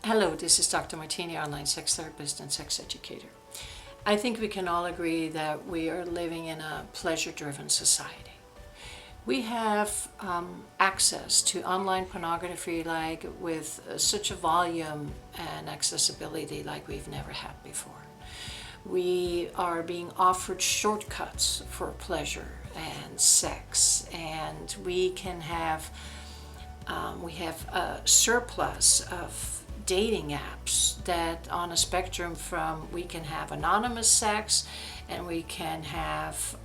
Hello, this is Dr. Martina, online sex therapist and sex educator. I think we can all agree that we are living in a pleasure-driven society. We have access to online pornography with such a volume and accessibility like we've never had before. We are being offered shortcuts for pleasure and sex, and we have a surplus of dating apps that on a spectrum from we can have anonymous sex and we can have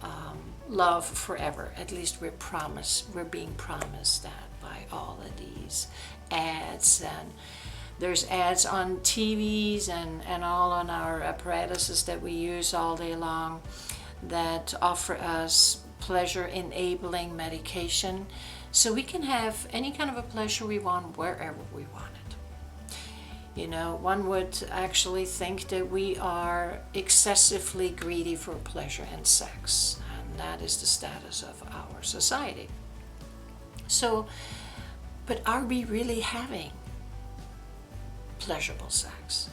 love forever. At least we're being promised that by all of these ads, and there's ads on TVs and all on our apparatuses that we use all day long that offer us pleasure enabling medication so we can have any kind of a pleasure we want wherever we want it. You know, one would actually think that we are excessively greedy for pleasure and sex, and that is the status of our society. So, but are we really having pleasurable sex?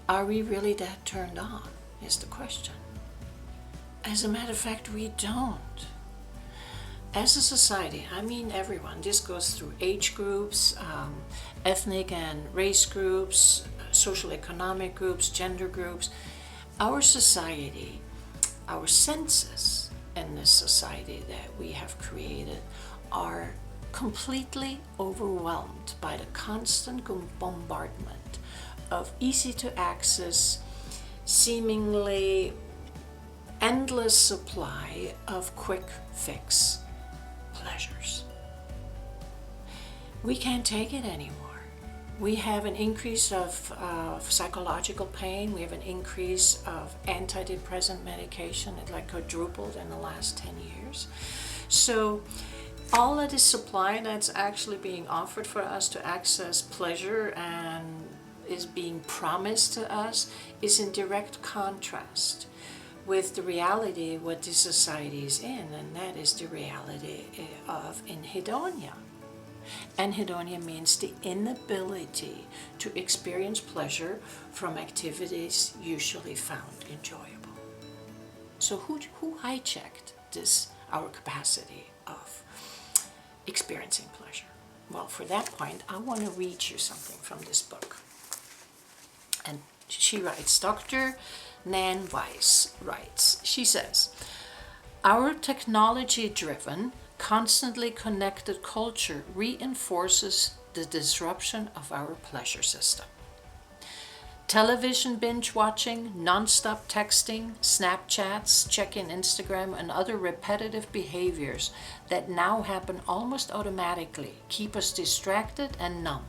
Are we really that turned on, is the question. As a matter of fact, we don't. As a society, I mean everyone, this goes through age groups, ethnic and race groups, social economic groups, gender groups. Our society, our senses in this society that we have created are completely overwhelmed by the constant bombardment of easy to access, seemingly endless supply of quick fix pleasures. We can't take it anymore. We have an increase of psychological pain. We have an increase of antidepressant medication. It quadrupled in the last 10 years. So all of this supply that's actually being offered for us to access pleasure and is being promised to us is in direct contrast with the reality what this society is in, and that is the reality of anhedonia. Anhedonia means the inability to experience pleasure from activities usually found enjoyable. So who hijacked our capacity of experiencing pleasure? Well, for that point, I want to read you something from this book. And she writes, Dr. Nan Weiss writes, she says, our technology-driven, constantly connected culture reinforces the disruption of our pleasure system. Television binge watching, non-stop texting, Snapchats, checking Instagram, and other repetitive behaviors that now happen almost automatically keep us distracted and numb,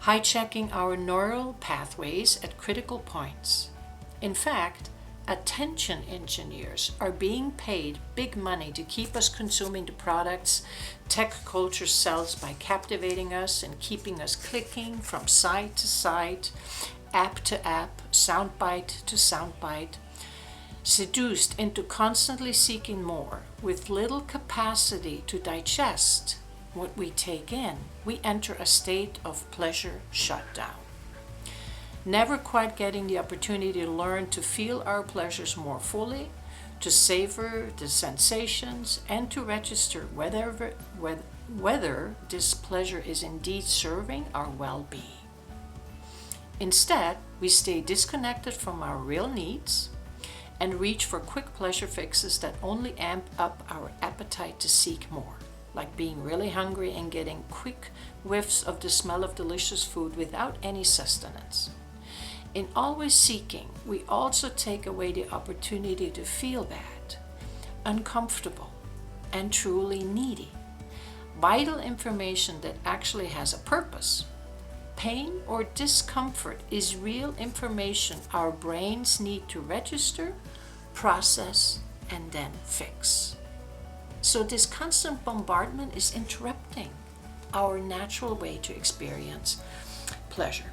hijacking our neural pathways at critical points. In fact, attention engineers are being paid big money to keep us consuming the products tech culture sells by captivating us and keeping us clicking from site to site, app to app, soundbite to soundbite, seduced into constantly seeking more. With little capacity to digest what we take in, we enter a state of pleasure shutdown, never quite getting the opportunity to learn to feel our pleasures more fully, to savor the sensations, and to register whether this pleasure is indeed serving our well-being. Instead, we stay disconnected from our real needs and reach for quick pleasure fixes that only amp up our appetite to seek more, like being really hungry and getting quick whiffs of the smell of delicious food without any sustenance. In always seeking, we also take away the opportunity to feel bad, uncomfortable, and truly needy. Vital information that actually has a purpose. Pain or discomfort is real information our brains need to register, process, and then fix. So this constant bombardment is interrupting our natural way to experience pleasure.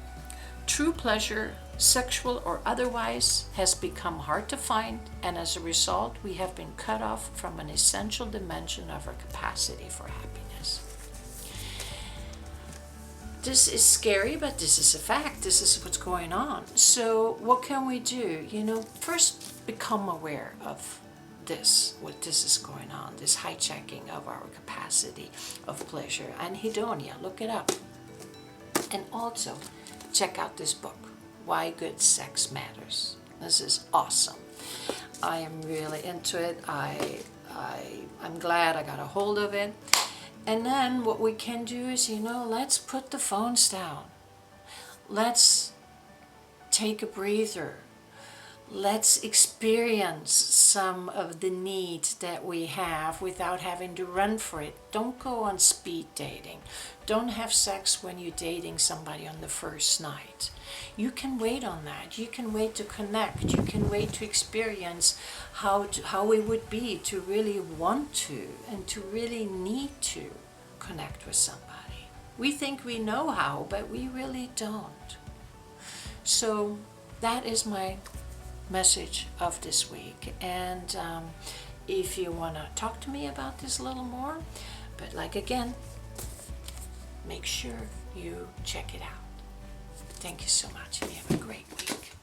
True pleasure, sexual or otherwise, has become hard to find, and as a result, we have been cut off from an essential dimension of our capacity for happiness. this is scary, but this is a fact. This is what's going on. So what can we do? First become aware of what this is going on, this hijacking of our capacity of pleasure. Anhedonia, look it up. And also check out this book, Why Good Sex Matters. This is awesome. I am really into it. I'm glad I got a hold of it. And then what we can do is, let's put the phones down. Let's take a breather. Let's experience some of the needs that we have without having to run for it. Don't go on speed dating. Don't have sex when you're dating somebody on the first night. You can wait on that. You can wait to connect. You can wait to experience how it would be to really want to and to really need to connect with somebody. We think we know how, but we really don't. So that is my message of this week. And if you want to talk to me about this a little more, but again, make sure you check it out. Thank you so much, and you have a great week.